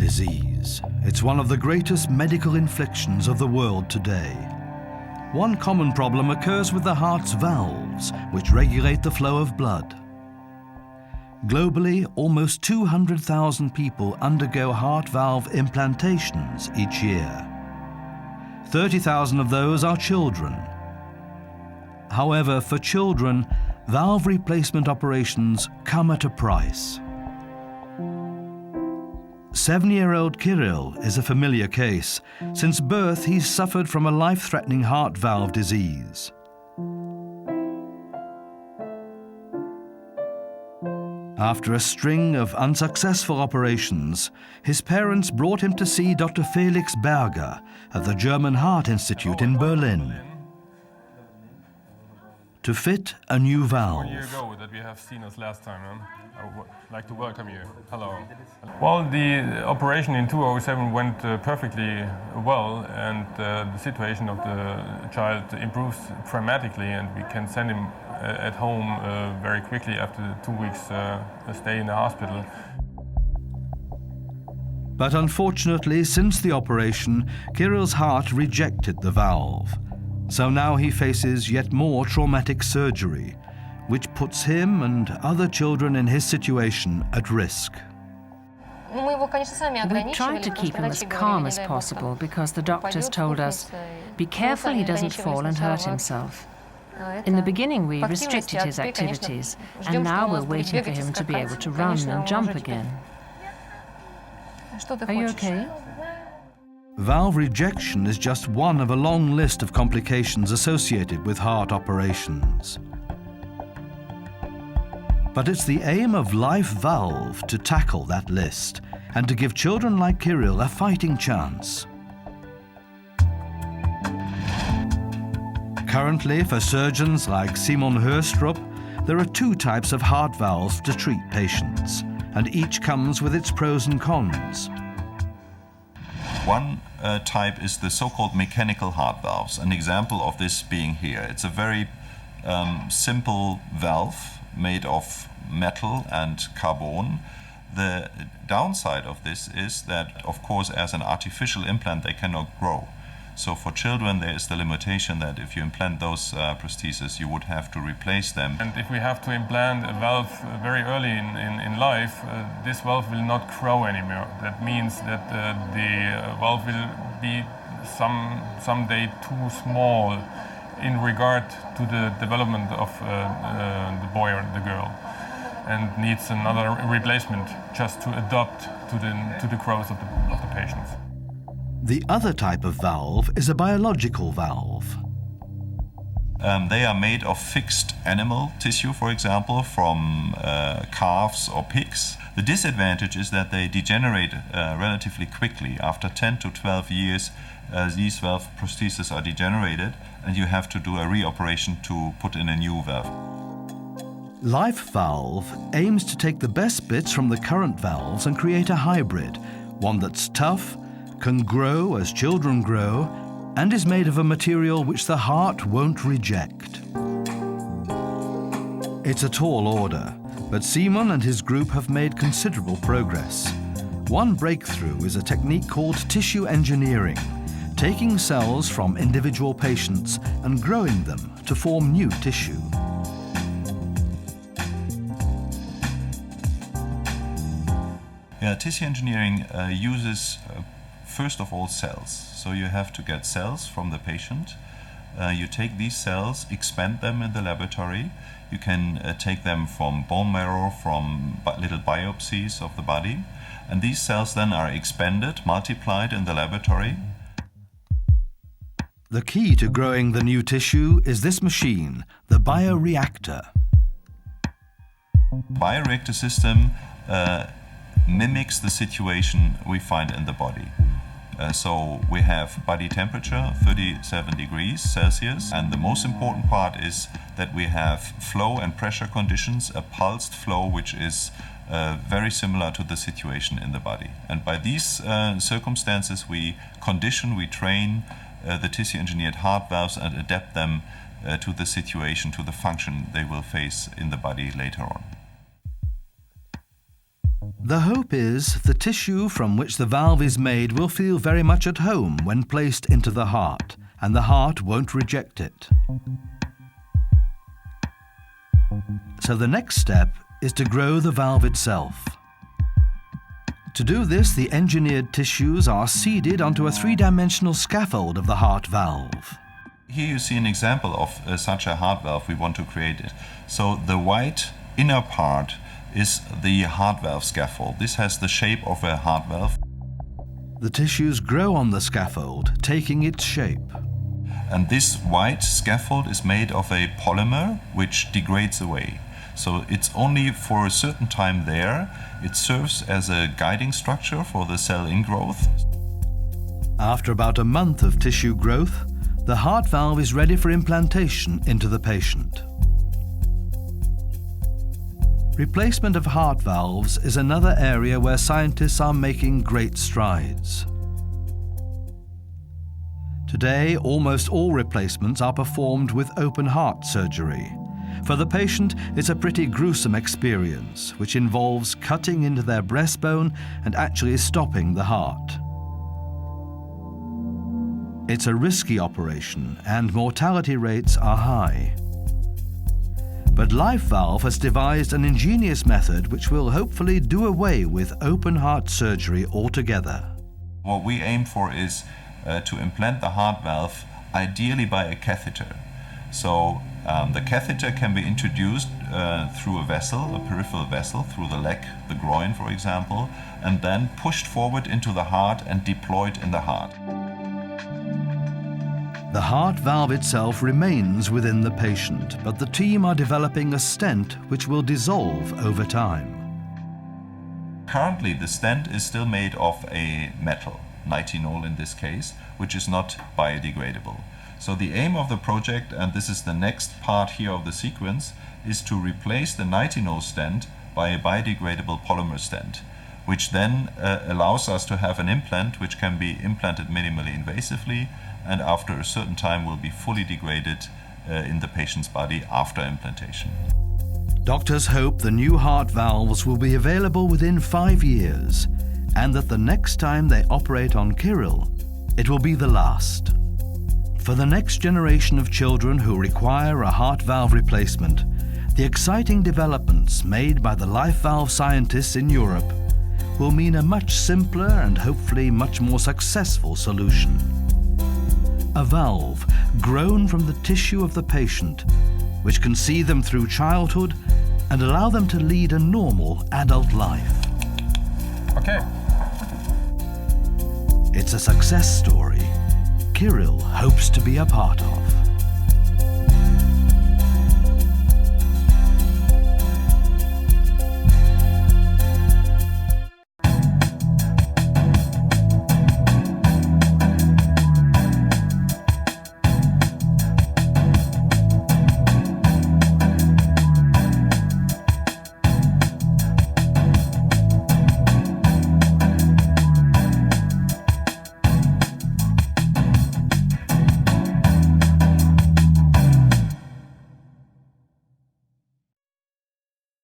disease. It's one of the greatest medical inflictions of the world today. One common problem occurs with the heart's valves, which regulate the flow of blood. Globally, almost 200,000 people undergo heart valve implantations each year. 30,000 of those are children. However, for children, valve replacement operations come at a price. 7-year-old Kirill is a familiar case. Since birth, he's suffered from a life-threatening heart valve disease. After a string of unsuccessful operations, his parents brought him to see Dr. Felix Berger at the German Heart Institute in Berlin to fit a new valve. 1 year ago that we have seen us last time. I would like to welcome you. Hello. Well, the operation in 2007 went perfectly well, and the situation of the child improves dramatically, and we can send him at home very quickly after the 2 weeks stay in the hospital. But unfortunately, since the operation, Kirill's heart rejected the valve. So now he faces yet more traumatic surgery, which puts him and other children in his situation at risk. We tried to keep him as calm as possible because the doctors told us, be careful he doesn't fall and hurt himself. In the beginning we restricted his activities, and now we're waiting for him to be able to run and jump again. Are you okay? Valve rejection is just one of a long list of complications associated with heart operations. But it's the aim of LifeValve to tackle that list and to give children like Kirill a fighting chance. Currently, for surgeons like Simon Hörstrup, there are 2 types of heart valves to treat patients, and each comes with its pros and cons. One type is the so-called mechanical heart valves, an example of this being here. It's a very simple valve made of metal and carbon. The downside of this is that, of course, as an artificial implant, they cannot grow. So for children, there is the limitation that if you implant those prostheses, you would have to replace them. And if we have to implant a valve very early in life, this valve will not grow anymore. That means that the valve will be someday too small in regard to the development of the boy or the girl, and needs another replacement just to adapt to the growth of the patients. The other type of valve is a biological valve. They are made of fixed animal tissue, for example, from calves or pigs. The disadvantage is that they degenerate relatively quickly. After 10 to 12 years, these valve prostheses are degenerated, and you have to do a reoperation to put in a new valve. LifeValve aims to take the best bits from the current valves and create a hybrid, one that's tough, can grow as children grow, and is made of a material which the heart won't reject. It's a tall order, but Simon and his group have made considerable progress. One breakthrough is a technique called tissue engineering, taking cells from individual patients and growing them to form new tissue. Tissue engineering uses first of all cells. So you have to get cells from the patient. You take these cells, expand them in the laboratory. You can take them from bone marrow, from little biopsies of the body. And these cells then are expanded, multiplied in the laboratory. The key to growing the new tissue is this machine, the bioreactor. Bioreactor system mimics the situation we find in the body. So we have body temperature, 37 degrees Celsius, and the most important part is that we have flow and pressure conditions, a pulsed flow which is very similar to the situation in the body. And by these circumstances we condition, we train the tissue-engineered heart valves and adapt them to the situation, to the function they will face in the body later on. The hope is the tissue from which the valve is made will feel very much at home when placed into the heart, and the heart won't reject it. So the next step is to grow the valve itself. To do this, the engineered tissues are seeded onto a three-dimensional scaffold of the heart valve. Here you see an example of such a heart valve we want to create it. So the white inner part is the heart valve scaffold. This has the shape of a heart valve. The tissues grow on the scaffold, taking its shape. And this white scaffold is made of a polymer which degrades away. So it's only for a certain time there. It serves as a guiding structure for the cell ingrowth. After about a month of tissue growth, the heart valve is ready for implantation into the patient. Replacement of heart valves is another area where scientists are making great strides. Today, almost all replacements are performed with open heart surgery. For the patient, it's a pretty gruesome experience, which involves cutting into their breastbone and actually stopping the heart. It's a risky operation, and mortality rates are high. But LifeValve has devised an ingenious method which will hopefully do away with open heart surgery altogether. What we aim for is to implant the heart valve ideally by a catheter. So the catheter can be introduced through a vessel, a peripheral vessel, through the leg, the groin for example, and then pushed forward into the heart and deployed in the heart. The heart valve itself remains within the patient, but the team are developing a stent which will dissolve over time. Currently the stent is still made of a metal, nitinol in this case, which is not biodegradable. So the aim of the project, and this is the next part here of the sequence, is to replace the nitinol stent by a biodegradable polymer stent, which then allows us to have an implant which can be implanted minimally invasively and after a certain time will be fully degraded in the patient's body after implantation. Doctors hope the new heart valves will be available within 5 years, and that the next time they operate on Kirill, it will be the last. For the next generation of children who require a heart valve replacement, the exciting developments made by the LifeValve scientists in Europe will mean a much simpler and hopefully much more successful solution. A valve grown from the tissue of the patient, which can see them through childhood and allow them to lead a normal adult life. Okay. It's a success story Kirill hopes to be a part of.